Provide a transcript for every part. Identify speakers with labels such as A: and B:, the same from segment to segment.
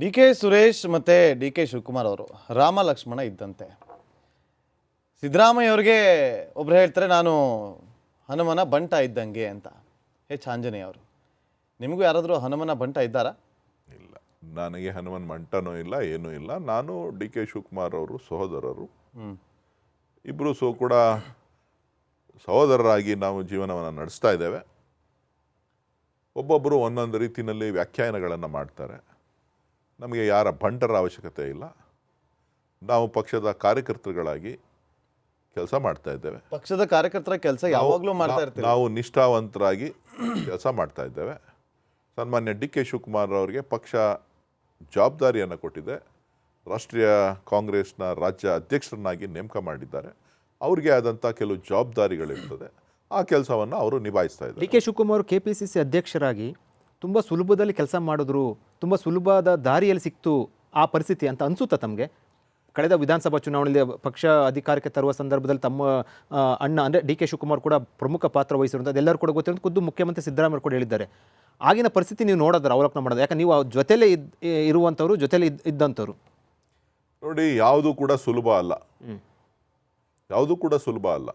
A: D K Suresh ಮತ್ತು D K Shivakumar ಅವರು ರಾಮ ಲಕ್ಷ್ಮಣ ಇದ್ದಂತೆ. ಸಿದ್ದರಾಮಯ್ಯ ಅವ್ರಿಗೆ ಒಬ್ರು ಹೇಳ್ತಾರೆ ನಾನು ಹನುಮನ ಬಂಟ ಇದ್ದಂಗೆ ಅಂತ. ಆಂಜನೇಯ ಅವರು, ನಿಮಗೂ ಯಾರಾದರೂ ಹನುಮನ ಬಂಟ ಇದ್ದಾರಾ?
B: ಇಲ್ಲ, ನನಗೆ ಹನುಮನ್ ಮಂಟನೂ ಇಲ್ಲ, ಏನೂ ಇಲ್ಲ. ನಾನು ಡಿ ಕೆ ಶಿವಕುಮಾರ್ ಅವರು ಸಹೋದರರು. ಇಬ್ಬರು ಕೂಡ ಸಹೋದರರಾಗಿ ನಾವು ಜೀವನವನ್ನು ನಡೆಸ್ತಾ ಇದ್ದೇವೆ. ಒಬ್ಬೊಬ್ಬರು ಒಂದೊಂದು ರೀತಿಯಲ್ಲಿ ವ್ಯಾಖ್ಯಾನಗಳನ್ನು ಮಾಡ್ತಾರೆ. ನಮಗೆ ಯಾರ ಬಂಟರ ಅವಶ್ಯಕತೆ ಇಲ್ಲ. ನಾವು ಪಕ್ಷದ ಕಾರ್ಯಕರ್ತರುಗಳಾಗಿ ಕೆಲಸ ಮಾಡ್ತಾ ಇದ್ದೇವೆ.
A: ಪಕ್ಷದ ಕಾರ್ಯಕರ್ತರ ಕೆಲಸ ಯಾವಾಗಲೂ ಮಾಡ್ತಾ ಇರ್ತೀವಿ.
B: ನಾವು ನಿಷ್ಠಾವಂತರಾಗಿ ಕೆಲಸ ಮಾಡ್ತಾ ಇದ್ದೇವೆ. ಸನ್ಮಾನ್ಯ ಡಿ ಕೆ ಶಿವಕುಮಾರ್ ಅವರಿಗೆ ಪಕ್ಷ ಜವಾಬ್ದಾರಿಯನ್ನು ಕೊಟ್ಟಿದೆ. ರಾಷ್ಟ್ರೀಯ ಕಾಂಗ್ರೆಸ್ನ ರಾಜ್ಯ ಅಧ್ಯಕ್ಷರನ್ನಾಗಿ ನೇಮಕ ಮಾಡಿದ್ದಾರೆ. ಅವ್ರಿಗೆ ಆದಂಥ ಕೆಲವು ಜವಾಬ್ದಾರಿಗಳಿರ್ತದೆ. ಆ ಕೆಲಸವನ್ನು ಅವರು ನಿಭಾಯಿಸ್ತಾ ಇದ್ದಾರೆ.
C: ಡಿ ಕೆ ಶಿವಕುಮಾರ್ ಕೆಪಿಸಿಸಿ ಅಧ್ಯಕ್ಷರಾಗಿ ತುಂಬ ಸುಲಭದಲ್ಲಿ ಕೆಲಸ ಮಾಡಿದ್ರು, ತುಂಬ ಸುಲಭದ ದಾರಿಯಲ್ಲಿ ಸಿಕ್ತು ಆ ಪರಿಸ್ಥಿತಿ ಅಂತ ಅನಿಸುತ್ತಾ ತಮಗೆ? ಕಳೆದ ವಿಧಾನಸಭಾ ಚುನಾವಣೆಯಲ್ಲಿ ಪಕ್ಷ ಅಧಿಕಾರಕ್ಕೆ ತರುವ ಸಂದರ್ಭದಲ್ಲಿ ತಮ್ಮ ಅಣ್ಣ ಅಂದರೆ ಡಿ ಕೆ ಶಿವಕುಮಾರ್ ಕೂಡ ಪ್ರಮುಖ ಪಾತ್ರ ವಹಿಸಿರುವಂಥದ್ದು ಎಲ್ಲರೂ ಕೂಡ ಗೊತ್ತಿರೋದು. ಖುದ್ದು ಮುಖ್ಯಮಂತ್ರಿ ಸಿದ್ದರಾಮಯ್ಯ ಕೂಡ ಹೇಳಿದ್ದಾರೆ. ಆಗಿನ ಪರಿಸ್ಥಿತಿ ನೀವು ನೋಡೋದ್ರ ಅವಲೋಕನ ಮಾಡೋದು, ಯಾಕಂದ್ರೆ ನೀವು ಜೊತೆಲೇ ಇರುವಂಥವ್ರು, ಜೊತೆಲಿ ಇದ್ದಂಥವ್ರು.
B: ನೋಡಿ, ಯಾವುದೂ ಕೂಡ ಸುಲಭ ಅಲ್ಲ. ಯಾವುದೂ ಕೂಡ ಸುಲಭ ಅಲ್ಲ.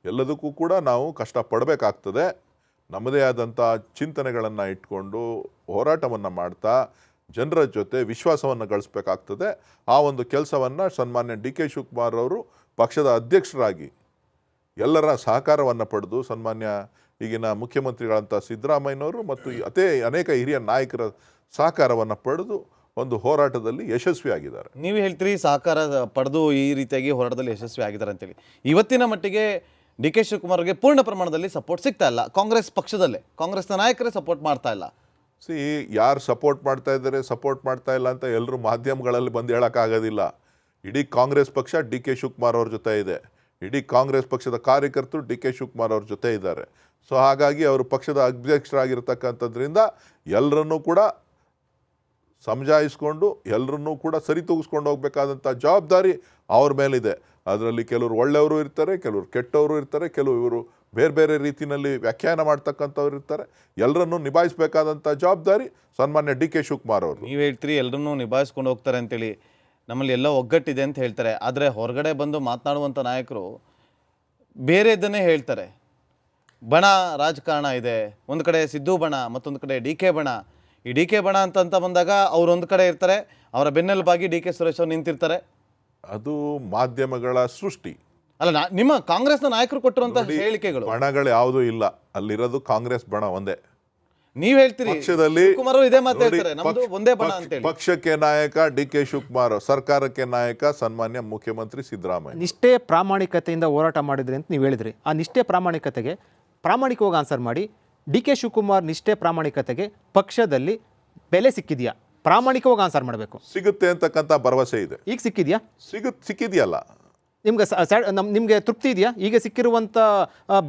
B: ಎಲ್ಲದಕ್ಕೂ ಕೂಡ ನಾವು ಕಷ್ಟಪಡಬೇಕಾಗ್ತದೆ. ನಮ್ಮದೇ ಆದಂಥ ಚಿಂತನೆಗಳನ್ನು ಇಟ್ಕೊಂಡು ಹೋರಾಟವನ್ನು ಮಾಡ್ತಾ ಜನರ ಜೊತೆ ವಿಶ್ವಾಸವನ್ನು ಗಳಿಸ್ಬೇಕಾಗ್ತದೆ. ಆ ಒಂದು ಕೆಲಸವನ್ನು ಸನ್ಮಾನ್ಯ ಡಿ ಕೆ ಶಿವಕುಮಾರ್ ಅವರು ಪಕ್ಷದ ಅಧ್ಯಕ್ಷರಾಗಿ ಎಲ್ಲರ ಸಹಕಾರವನ್ನು ಪಡೆದು ಸನ್ಮಾನ್ಯ ಈಗಿನ ಮುಖ್ಯಮಂತ್ರಿಗಳಂಥ ಸಿದ್ದರಾಮಯ್ಯನವರು ಮತ್ತು ಅನೇಕ ಹಿರಿಯ ನಾಯಕರ ಸಹಕಾರವನ್ನು ಪಡೆದು ಒಂದು ಹೋರಾಟದಲ್ಲಿ ಯಶಸ್ವಿಯಾಗಿದ್ದಾರೆ.
A: ನೀವು ಹೇಳ್ತೀರಿ ಸಹಕಾರ ಪಡೆದು ಈ ರೀತಿಯಾಗಿ ಹೋರಾಟದಲ್ಲಿ ಯಶಸ್ವಿ ಆಗಿದ್ದಾರೆ ಅಂತೇಳಿ. ಇವತ್ತಿನ ಮಟ್ಟಿಗೆ ಡಿ ಕೆ ಶಿವಕುಮಾರ್ಗೆ ಪೂರ್ಣ ಪ್ರಮಾಣದಲ್ಲಿ ಸಪೋರ್ಟ್ ಸಿಗ್ತಾ ಇಲ್ಲ. ಕಾಂಗ್ರೆಸ್ ಪಕ್ಷದಲ್ಲೇ ಕಾಂಗ್ರೆಸ್ನ ನಾಯಕರೇ ಸಪೋರ್ಟ್ ಮಾಡ್ತಾ ಇಲ್ಲ.
B: ಯಾರು ಸಪೋರ್ಟ್ ಮಾಡ್ತಾ ಇದ್ದಾರೆ, ಸಪೋರ್ಟ್ ಮಾಡ್ತಾ ಇಲ್ಲ ಅಂತ ಎಲ್ಲರೂ ಮಾಧ್ಯಮಗಳಲ್ಲಿ ಬಂದು ಹೇಳೋಕ್ಕಾಗೋದಿಲ್ಲ. ಇಡೀ ಕಾಂಗ್ರೆಸ್ ಪಕ್ಷ ಡಿ ಕೆ ಶಿವಕುಮಾರ್ ಅವ್ರ ಜೊತೆ ಇದೆ. ಇಡೀ ಕಾಂಗ್ರೆಸ್ ಪಕ್ಷದ ಕಾರ್ಯಕರ್ತರು ಡಿ ಕೆ ಶಿವಕುಮಾರ್ ಅವ್ರ ಜೊತೆ ಇದ್ದಾರೆ. ಸೊ ಹಾಗಾಗಿ ಅವರು ಪಕ್ಷದ ಅಧ್ಯಕ್ಷರಾಗಿರ್ತಕ್ಕಂಥದ್ರಿಂದ ಎಲ್ಲರನ್ನೂ ಕೂಡ ಸಮಜಾಯಿಸ್ಕೊಂಡು ಎಲ್ಲರನ್ನೂ ಕೂಡ ಸರಿತೂಗಿಸ್ಕೊಂಡು ಹೋಗಬೇಕಾದಂಥ ಜವಾಬ್ದಾರಿ ಅವ್ರ ಮೇಲಿದೆ. ಅದರಲ್ಲಿ ಕೆಲವರು ಒಳ್ಳೆಯವರು ಇರ್ತಾರೆ, ಕೆಲವರು ಕೆಟ್ಟವರು ಇರ್ತಾರೆ, ಕೆಲವರು ಬೇರೆ ಬೇರೆ ರೀತಿಯಲ್ಲಿ ವ್ಯಾಖ್ಯಾನ ಮಾಡ್ತಕ್ಕಂಥವ್ರು ಇರ್ತಾರೆ. ಎಲ್ಲರನ್ನೂ ನಿಭಾಯಿಸಬೇಕಾದಂಥ ಜವಾಬ್ದಾರಿ ಸನ್ಮಾನ್ಯ ಡಿ ಕೆ ಶಿವಕುಮಾರ್ ಅವರು.
A: ನೀವು ಹೇಳ್ತೀರಿ ಎಲ್ಲರನ್ನೂ ನಿಭಾಯಿಸ್ಕೊಂಡು ಹೋಗ್ತಾರೆ ಅಂತೇಳಿ, ನಮ್ಮಲ್ಲಿ ಎಲ್ಲ ಒಗ್ಗಟ್ಟಿದೆ ಅಂತ ಹೇಳ್ತಾರೆ. ಆದರೆ ಹೊರಗಡೆ ಬಂದು ಮಾತನಾಡುವಂಥ ನಾಯಕರು ಬೇರೆದನ್ನೇ ಹೇಳ್ತಾರೆ. ಬಣ ರಾಜಕಾರಣ ಇದೆ, ಒಂದು ಕಡೆ ಸಿದ್ದು ಬಣ, ಮತ್ತೊಂದು ಕಡೆ ಡಿ ಕೆ ಬಣ. ಈ ಡಿ ಕೆ ಬಣ ಅಂತ ಬಂದಾಗ ಅವರೊಂದು ಕಡೆ ಇರ್ತಾರೆ, ಅವರ ಬೆನ್ನೆಲುಬಾಗಿ ಡಿ ಕೆ ಸುರೇಶ್ ಅವರು ನಿಂತಿರ್ತಾರೆ.
B: ಅದು ಮಾಧ್ಯಮಗಳ ಸೃಷ್ಟಿ
A: ಅಲ್ಲ, ನಿಮ್ಮ ಕಾಂಗ್ರೆಸ್ನ ನಾಯಕರು ಕೊಟ್ಟಿರುವಂತ ಹೇಳಿಕೆಗಳು.
B: ಬಣಗಳು ಯಾವುದೂ ಇಲ್ಲ, ಅಲ್ಲಿರೋದು ಕಾಂಗ್ರೆಸ್ ಬಣ ಒಂದೇ.
A: ನೀವ್ ಹೇಳ್ತೀರಿ
B: ಪಕ್ಷದಲ್ಲಿ
A: ಇದೇ ಮಾತು ಹೇಳ್ತಾರೆ, ನಮ್ದು ಒಂದೇ ಬಣ ಅಂತ ಹೇಳಿ.
B: ಪಕ್ಷಕ್ಕೆ ನಾಯಕ ಡಿ ಕೆ ಶಿವಕುಮಾರ್, ಸರ್ಕಾರಕ್ಕೆ ನಾಯಕ ಸನ್ಮಾನ್ಯ ಮುಖ್ಯಮಂತ್ರಿ ಸಿದ್ದರಾಮಯ್ಯ.
C: ನಿಷ್ಠೆ ಪ್ರಾಮಾಣಿಕತೆಯಿಂದ ಹೋರಾಟ ಮಾಡಿದ್ರಿ ಅಂತ ನೀವು ಹೇಳಿದ್ರಿ. ಆ ನಿಷ್ಠೆ ಪ್ರಾಮಾಣಿಕತೆಗೆ ಪ್ರಾಮಾಣಿಕವಾಗಿ ಆನ್ಸರ್ ಮಾಡಿ. ಡಿ ಕೆ ಶಿವಕುಮಾರ್ ನಿಷ್ಠೆ ಪ್ರಾಮಾಣಿಕತೆಗೆ ಪಕ್ಷದಲ್ಲಿ ಬೆಲೆ ಸಿಕ್ಕಿದೆಯಾ? ಪ್ರಾಮಾಣಿಕವಾಗಿ ಆನ್ಸರ್ ಮಾಡಬೇಕು.
B: ಸಿಗುತ್ತೆ ಅಂತಕ್ಕಂಥ ಭರವಸೆ ಇದೆ.
C: ಈಗ ಸಿಕ್ಕಿದೆಯಾ?
B: ಸಿಕ್ಕಿದೆಯಲ್ಲ.
C: ನಿಮ್ಗೆ ತೃಪ್ತಿ ಇದೆಯಾ? ಈಗ ಸಿಕ್ಕಿರುವಂಥ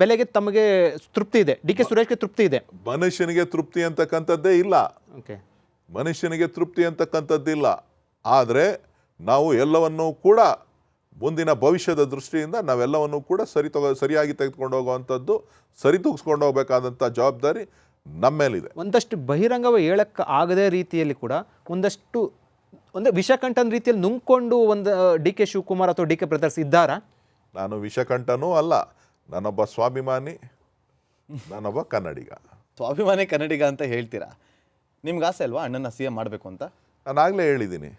C: ಬೆಲೆಗೆ ತಮಗೆ ತೃಪ್ತಿ ಇದೆ? ಡಿ ಕೆ ಸುರೇಶ್ಗೆ ತೃಪ್ತಿ ಇದೆ?
B: ಮನುಷ್ಯನಿಗೆ ತೃಪ್ತಿ ಅಂತಕ್ಕಂಥದ್ದೇ ಇಲ್ಲ.
C: ಓಕೆ,
B: ಮನುಷ್ಯನಿಗೆ ತೃಪ್ತಿ ಅಂತಕ್ಕಂಥದ್ದಿಲ್ಲ. ಆದರೆ ನಾವು ಎಲ್ಲವನ್ನೂ ಕೂಡ ಮುಂದಿನ ಭವಿಷ್ಯದ ದೃಷ್ಟಿಯಿಂದ ನಾವೆಲ್ಲವನ್ನೂ ಕೂಡ ಸರಿಯಾಗಿ ತೆಗೆದುಕೊಂಡು ಹೋಗುವಂಥದ್ದು, ಸರಿತೂಗಿಸ್ಕೊಂಡು ಹೋಗಬೇಕಾದಂಥ ಜವಾಬ್ದಾರಿ ನಮ್ಮ ಮೇಲಿದೆ.
C: ಒಂದಷ್ಟು ಬಹಿರಂಗವಾಗಿ ಹೇಳಕ್ಕೆ ಆಗದೇ ರೀತಿಯಲ್ಲಿ ಕೂಡ ಒಂದಷ್ಟು ವಿಷಕಂಠನ ರೀತಿಯಲ್ಲಿ ನುಂಗ್ಕೊಂಡು ಒಂದು ಡಿ ಕೆ ಶಿವಕುಮಾರ್ ಅಥವಾ ಡಿ ಕೆ ಬ್ರದರ್ಸ್ ಇದ್ದಾರಾ? ನಾನು
B: ವಿಷಕಂಠನೂ ಅಲ್ಲ, ನಾನೊಬ್ಬ ಸ್ವಾಭಿಮಾನಿ, ನಾನೊಬ್ಬ ಕನ್ನಡಿಗ.
A: ಸ್ವಾಭಿಮಾನಿ ಕನ್ನಡಿಗ ಅಂತ ಹೇಳ್ತೀರಾ? ನಿಮ್ಗೆ ಆಸೆ ಅಲ್ವಾ ಅಣ್ಣನ CM ಮಾಡಬೇಕು ಅಂತ?
B: ನಾನು ಆಗಲೇ ಹೇಳಿದ್ದೀನಿ,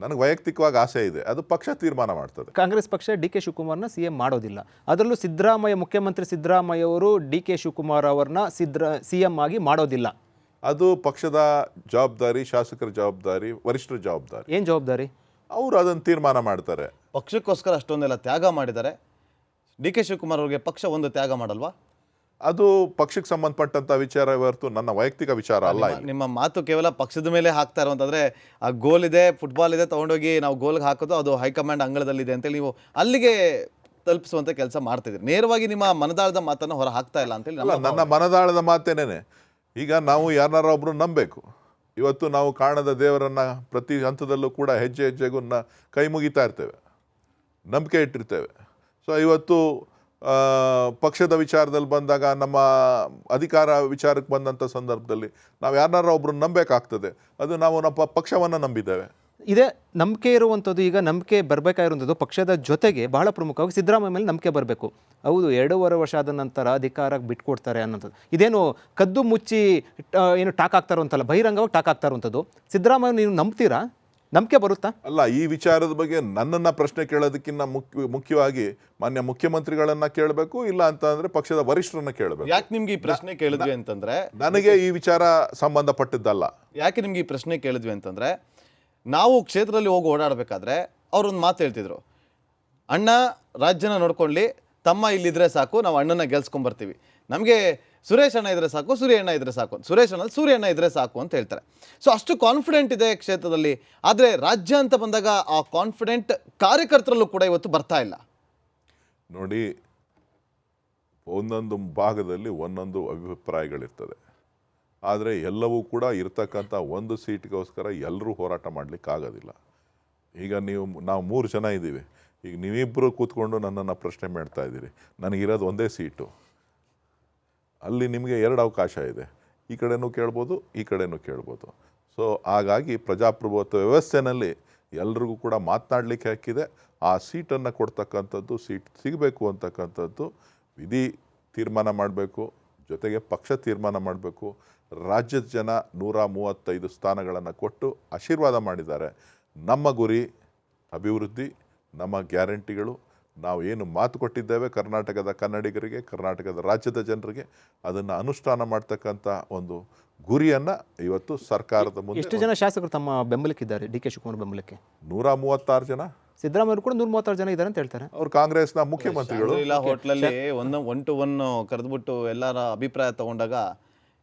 B: ನನಗೆ ವೈಯಕ್ತಿಕವಾಗಿ ಆಸೆ ಇದೆ, ಅದು ಪಕ್ಷ ತೀರ್ಮಾನ ಮಾಡ್ತದೆ.
C: ಕಾಂಗ್ರೆಸ್ ಪಕ್ಷ ಡಿ ಕೆ ಶಿವಕುಮಾರ್ನ CM ಮಾಡೋದಿಲ್ಲ. ಅದರಲ್ಲೂ ಸಿದ್ದರಾಮಯ್ಯ, ಮುಖ್ಯಮಂತ್ರಿ ಸಿದ್ದರಾಮಯ್ಯ ಅವರು ಡಿ ಕೆ ಶಿವಕುಮಾರ್ ಅವ್ರನ್ನ CM ಆಗಿ ಮಾಡೋದಿಲ್ಲ.
B: ಅದು ಪಕ್ಷದ ಜವಾಬ್ದಾರಿ, ಶಾಸಕರ ಜವಾಬ್ದಾರಿ, ವರಿಷ್ಠರ ಜವಾಬ್ದಾರಿ.
C: ಏನು ಜವಾಬ್ದಾರಿ? ಅವರು
B: ಅದನ್ನು ತೀರ್ಮಾನ ಮಾಡ್ತಾರೆ.
A: ಪಕ್ಷಕ್ಕೋಸ್ಕರ ಅಷ್ಟೊಂದೆಲ್ಲ ತ್ಯಾಗ ಮಾಡಿದ್ದಾರೆ. ಡಿ ಕೆ ಶಿವಕುಮಾರ್ ಅವ್ರಿಗೆ ಪಕ್ಷ ಒಂದು ತ್ಯಾಗ ಮಾಡಲ್ವಾ?
B: ಅದು ಪಕ್ಷಕ್ಕೆ ಸಂಬಂಧಪಟ್ಟಂಥ ವಿಚಾರ ಹೊರತು ನನ್ನ ವೈಯಕ್ತಿಕ ವಿಚಾರ ಅಲ್ಲ.
A: ನಿಮ್ಮ ಮಾತು ಕೇವಲ ಪಕ್ಷದ ಮೇಲೆ ಹಾಕ್ತಾ ಇರುವಂತಂದ್ರೆ, ಆ ಗೋಲ್ ಇದೆ, ಫುಟ್ಬಾಲ್ ಇದೆ, ತಗೊಂಡೋಗಿ ನಾವು ಗೋಲ್ಗೆ ಹಾಕೋದು, ಅದು ಹೈಕಮಾಂಡ್ ಅಂಗಳದಲ್ಲಿದೆ ಅಂತೇಳಿ ನೀವು ಅಲ್ಲಿಗೆ ತಲುಪಿಸುವಂತ ಕೆಲಸ ಮಾಡ್ತಿದ್ದೀರಿ. ನೇರವಾಗಿ ನಿಮ್ಮ ಮನದಾಳದ ಮಾತನ್ನು ಹೊರ ಹಾಕ್ತಾ ಇಲ್ಲ ಅಂತೇಳಿ
B: ನನ್ನ ಮನದಾಳದ ಮಾತೇನೇನೆ. ಈಗ ನಾವು ಯಾರೊಬ್ರು ನಂಬಬೇಕು. ಇವತ್ತು ನಾವು ಕಾಣದ ದೇವರನ್ನ ಪ್ರತಿ ಹಂತದಲ್ಲೂ ಕೂಡ ಹೆಜ್ಜೆ ಹೆಜ್ಜೆಗೂ ಕೈ ಮುಗಿತಾ ಇರ್ತೇವೆ, ನಂಬಿಕೆ ಇಟ್ಟಿರ್ತೇವೆ. ಸೊ ಇವತ್ತು ಪಕ್ಷದ ವಿಚಾರದಲ್ಲಿ ಬಂದಾಗ, ನಮ್ಮ ಅಧಿಕಾರ ವಿಚಾರಕ್ಕೆ ಬಂದಂಥ ಸಂದರ್ಭದಲ್ಲಿ ನಾವು ಯಾರನ್ನಾರ ಒಬ್ರನ್ನ ನಂಬೇಕಾಗ್ತದೆ. ಅದು ನಾವು ನಮ್ಮ ಪಕ್ಷವನ್ನು ನಂಬಿದ್ದೇವೆ.
C: ಇದೇ ನಂಬಿಕೆ ಇರುವಂಥದ್ದು. ಈಗ ನಂಬಿಕೆ ಬರಬೇಕಾಗಿರುವಂಥದ್ದು ಪಕ್ಷದ ಜೊತೆಗೆ ಬಹಳ ಪ್ರಮುಖವಾಗಿ ಸಿದ್ದರಾಮಯ್ಯ ಮೇಲೆ ನಂಬಿಕೆ ಬರಬೇಕು. ಹೌದು, 2.5 ವರ್ಷ ಆದ ನಂತರ ಅಧಿಕಾರಕ್ಕೆ ಬಿಟ್ಕೊಡ್ತಾರೆ ಅನ್ನೋಂಥದ್ದು ಇದೇನು ಕದ್ದು ಮುಚ್ಚಿ ಏನು ಟಾಕ್ ಆಗ್ತಾ ಇರುವಂತಲ್ಲ, ಬಹಿರಂಗವಾಗಿ ಟಾಕ್ ಆಗ್ತಾ ಇರುವಂಥದ್ದು. ಸಿದ್ದರಾಮಯ್ಯ ನೀವು ನಂಬ್ತೀರಾ? ನಂಬಿಕೆ ಬರುತ್ತಾ?
B: ಅಲ್ಲ, ಈ ವಿಚಾರದ ಬಗ್ಗೆ ನನ್ನನ್ನು ಪ್ರಶ್ನೆ ಕೇಳೋದಕ್ಕಿಂತ ಮುಖ್ಯವಾಗಿ ಮಾನ್ಯ ಮುಖ್ಯಮಂತ್ರಿಗಳನ್ನ ಕೇಳಬೇಕು, ಇಲ್ಲ ಅಂತ ಅಂದ್ರೆ ಪಕ್ಷದ ವರಿಷ್ಠರನ್ನ ಕೇಳಬೇಕು.
A: ಯಾಕೆ ನಿಮ್ಗೆ ಈ ಪ್ರಶ್ನೆ ಕೇಳಿದ್ವಿ ಅಂತಂದ್ರೆ,
B: ನನಗೆ ಈ ವಿಚಾರ ಸಂಬಂಧಪಟ್ಟಿದ್ದಲ್ಲ.
A: ಯಾಕೆ ನಿಮ್ಗೆ ಈ ಪ್ರಶ್ನೆ ಕೇಳಿದ್ವಿ ಅಂತಂದ್ರೆ, ನಾವು ಕ್ಷೇತ್ರದಲ್ಲಿ ಹೋಗಿ ಓಡಾಡಬೇಕಾದ್ರೆ ಅವ್ರೊಂದು ಮಾತು ಹೇಳ್ತಿದ್ರು, ಅಣ್ಣ ರಾಜ್ಯನ ನೋಡ್ಕೊಳ್ಳಿ, ತಮ್ಮ ಇಲ್ಲಿದ್ರೆ ಸಾಕು, ನಾವು ಅಣ್ಣನ ಗೆಲ್ಸ್ಕೊಂಡ್ಬರ್ತೀವಿ. ನಮಗೆ ಸುರೇಶ್ ಅಣ್ಣ ಇದ್ರೆ ಸಾಕು, ಸೂರ್ಯ ಅಣ್ಣ ಇದ್ರೆ ಸಾಕು, ಸುರೇಶ್ ಅಣ್ಣ ಸೂರ್ಯ ಅಣ್ಣ ಇದ್ರೆ ಸಾಕು ಅಂತ ಹೇಳ್ತಾರೆ. ಸೊ ಅಷ್ಟು ಕಾನ್ಫಿಡೆಂಟ್ ಇದೆ ಕ್ಷೇತ್ರದಲ್ಲಿ. ಆದರೆ ರಾಜ್ಯ ಅಂತ ಬಂದಾಗ ಆ ಕಾನ್ಫಿಡೆಂಟ್ ಕಾರ್ಯಕರ್ತರಲ್ಲೂ ಕೂಡ ಇವತ್ತು ಬರ್ತಾ ಇಲ್ಲ.
B: ನೋಡಿ, ಒಂದೊಂದು ಭಾಗದಲ್ಲಿ ಒಂದೊಂದು ಅಭಿಪ್ರಾಯಗಳಿರ್ತದೆ. ಆದರೆ ಎಲ್ಲವೂ ಕೂಡ ಇರ್ತಕ್ಕಂಥ ಒಂದು ಸೀಟ್ಗೋಸ್ಕರ ಎಲ್ಲರೂ ಹೋರಾಟ ಮಾಡಲಿಕ್ಕಾಗೋದಿಲ್ಲ. ಈಗ ನಾವು 3 ಜನ ಇದ್ದೀವಿ. ಈಗ ನೀವಿಬ್ಬರು ಕೂತ್ಕೊಂಡು ನನ್ನನ್ನು ಪ್ರಶ್ನೆ ಮಾಡ್ತಾ ಇದ್ದೀರಿ. ನನಗಿರೋದು ಒಂದೇ ಸೀಟು. ಅಲ್ಲಿ ನಿಮಗೆ 2 ಅವಕಾಶ ಇದೆ. ಈ ಕಡೆನೂ ಕೇಳ್ಬೋದು, ಈ ಕಡೆನೂ ಕೇಳ್ಬೋದು. ಸೊ ಹಾಗಾಗಿ ಪ್ರಜಾಪ್ರಭುತ್ವ ವ್ಯವಸ್ಥೆಯಲ್ಲಿ ಎಲ್ರಿಗೂ ಕೂಡ ಮಾತನಾಡಲಿಕ್ಕೆ ಹಕ್ಕಿದೆ. ಆ ಸೀಟನ್ನು ಕೊಡ್ತಕ್ಕಂಥದ್ದು, ಸೀಟ್ ಸಿಗಬೇಕು ಅಂತಕ್ಕಂಥದ್ದು ವಿಧಿ ತೀರ್ಮಾನ ಮಾಡಬೇಕು, ಜೊತೆಗೆ ಪಕ್ಷ ತೀರ್ಮಾನ ಮಾಡಬೇಕು. ರಾಜ್ಯದ ಜನ 135 ಸ್ಥಾನಗಳನ್ನು ಕೊಟ್ಟು ಆಶೀರ್ವಾದ ಮಾಡಿದ್ದಾರೆ. ನಮ್ಮ ಗುರಿ ಅಭಿವೃದ್ಧಿ, ನಮ್ಮ ಗ್ಯಾರಂಟಿಗಳು, ನಾವು ಏನು ಮಾತು ಕೊಟ್ಟಿದ್ದೇವೆ ಕರ್ನಾಟಕದ ಕನ್ನಡಿಗರಿಗೆ, ಕರ್ನಾಟಕದ ರಾಜ್ಯದ ಜನರಿಗೆ, ಅದನ್ನು ಅನುಷ್ಠಾನ ಮಾಡ್ತಕ್ಕಂಥ ಒಂದು ಗುರಿಯನ್ನು ಇವತ್ತು ಸರ್ಕಾರದ ಮುಂದೆ.
C: ಎಷ್ಟು ಜನ ಶಾಸಕರು ತಮ್ಮ ಬೆಂಬಲಕ್ಕಿದ್ದಾರೆ? ಡಿ ಕೆ ಶಿವಕುಮಾರ್ ಬೆಂಬಲಕ್ಕೆ
B: 136 ಜನ.
C: ಸಿದ್ದರಾಮಯ್ಯ ಕೂಡ 136 ಜನ ಇದ್ದಾರೆ ಅಂತ ಹೇಳ್ತಾರೆ.
B: ಅವ್ರು ಕಾಂಗ್ರೆಸ್ನ ಮುಖ್ಯಮಂತ್ರಿಗಳು.
A: ಇಲ್ಲ, ಹೋಟ್ಲಲ್ಲಿ 1 to 1 ಕರೆದ್ಬಿಟ್ಟು ಎಲ್ಲರ ಅಭಿಪ್ರಾಯ ತಗೊಂಡಾಗ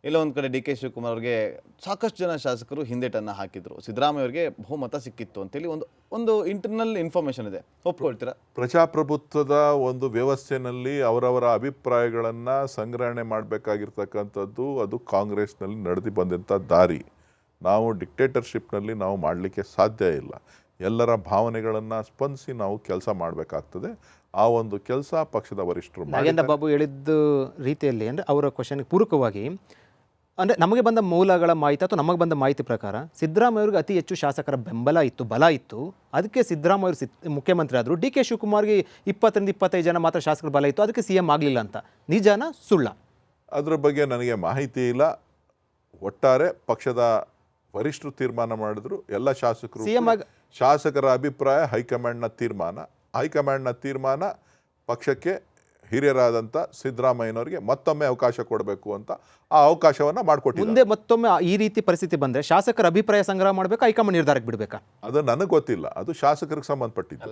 A: ಇಲ್ಲ ಒಂದು ಕಡೆ ಡಿ ಕೆ ಶಿವಕುಮಾರ್ ಅವ್ರಿಗೆ ಸಾಕಷ್ಟು ಜನ ಶಾಸಕರು ಹಿಂದೇಟನ್ನು ಹಾಕಿದ್ರು. ಸಿದ್ದರಾಮಯ್ಯ ಅವರಿಗೆ ಬಹುಮತ ಸಿಕ್ಕಿತ್ತು ಅಂತೇಳಿ ಒಂದು ಇಂಟರ್ನಲ್ ಇನ್ಫಾರ್ಮೇಷನ್ ಇದೆ. ಒಪ್ಕೊಳ್ತೀರಾ?
B: ಪ್ರಜಾಪ್ರಭುತ್ವದ ಒಂದು ವ್ಯವಸ್ಥೆಯಲ್ಲಿ ಅವರವರ ಅಭಿಪ್ರಾಯಗಳನ್ನು ಸಂಗ್ರಹಣೆ ಮಾಡಬೇಕಾಗಿರ್ತಕ್ಕಂಥದ್ದು ಅದು ಕಾಂಗ್ರೆಸ್ನಲ್ಲಿ ನಡೆದು ಬಂದಂಥ ದಾರಿ. ನಾವು ಡಿಕ್ಟೇಟರ್ಶಿಪ್ನಲ್ಲಿ ನಾವು ಮಾಡಲಿಕ್ಕೆ ಸಾಧ್ಯ ಇಲ್ಲ. ಎಲ್ಲರ ಭಾವನೆಗಳನ್ನು ಸ್ಪಂದಿಸಿ ನಾವು ಕೆಲಸ ಮಾಡಬೇಕಾಗ್ತದೆ. ಆ ಒಂದು ಕೆಲಸ ಪಕ್ಷದ ವರಿಷ್ಠರು
C: ನಾಗೇಂದ್ರ ಬಾಬು ಹೇಳಿದ ರೀತಿಯಲ್ಲಿ, ಅಂದರೆ ಅವರ ಕ್ವಶನ್ಗೆ ಪೂರಕವಾಗಿ, ಅಂದರೆ ನಮಗೆ ಬಂದ ಮೂಲಗಳ ಮಾಹಿತಿ ಅಥವಾ ನಮಗೆ ಬಂದ ಮಾಹಿತಿ ಪ್ರಕಾರ ಸಿದ್ದರಾಮಯ್ಯ ಅವ್ರಿಗೆ ಅತಿ ಹೆಚ್ಚು ಶಾಸಕರ ಬೆಂಬಲ ಇತ್ತು, ಬಲ ಇತ್ತು. ಅದಕ್ಕೆ ಸಿದ್ದರಾಮಯ್ಯ ಅವರು ಮುಖ್ಯಮಂತ್ರಿ ಆದರು. ಡಿ ಕೆ ಶಿವಕುಮಾರ್ಗೆ 20-25 ಜನ ಮಾತ್ರ ಶಾಸಕರ ಬಲ ಇತ್ತು, ಅದಕ್ಕೆ CM ಆಗಲಿಲ್ಲ ಅಂತ. ನಿಜಾನ ಸುಳ್ಳ?
B: ಅದ್ರ ಬಗ್ಗೆ ನನಗೆ ಮಾಹಿತಿ ಇಲ್ಲ. ಒಟ್ಟಾರೆ ಪಕ್ಷದ ವರಿಷ್ಠರು ತೀರ್ಮಾನ ಮಾಡಿದ್ರು. ಎಲ್ಲ ಶಾಸಕರು, ಶಾಸಕರ ಅಭಿಪ್ರಾಯ ಹೈಕಮಾಂಡ್ನ ತೀರ್ಮಾನ. ಹೈಕಮಾಂಡ್ನ ತೀರ್ಮಾನ ಪಕ್ಷಕ್ಕೆ ಹಿರಿಯರಾದಂಥ ಸಿದ್ದರಾಮಯ್ಯನವರಿಗೆ ಮತ್ತೊಮ್ಮೆ ಅವಕಾಶ ಕೊಡಬೇಕು ಅಂತ ಆ ಅವಕಾಶವನ್ನು ಮಾಡಿಕೊಟ್ಟಿದ್ದಾರೆ.
C: ಮುಂದೆ ಮತ್ತೊಮ್ಮೆ ಈ ರೀತಿ ಪರಿಸ್ಥಿತಿ ಬಂದರೆ ಶಾಸಕರ ಅಭಿಪ್ರಾಯ ಸಂಗ್ರಹ ಮಾಡಬೇಕಾ, ಹೈಕಮಾಂಡ್ ನಿರ್ಧಾರಕ್ಕೆ ಬಿಡಬೇಕಾ?
B: ಅದು ನನಗೆ ಗೊತ್ತಿಲ್ಲ. ಅದು ಶಾಸಕರಿಗೆ ಸಂಬಂಧಪಟ್ಟಿದ್ದು.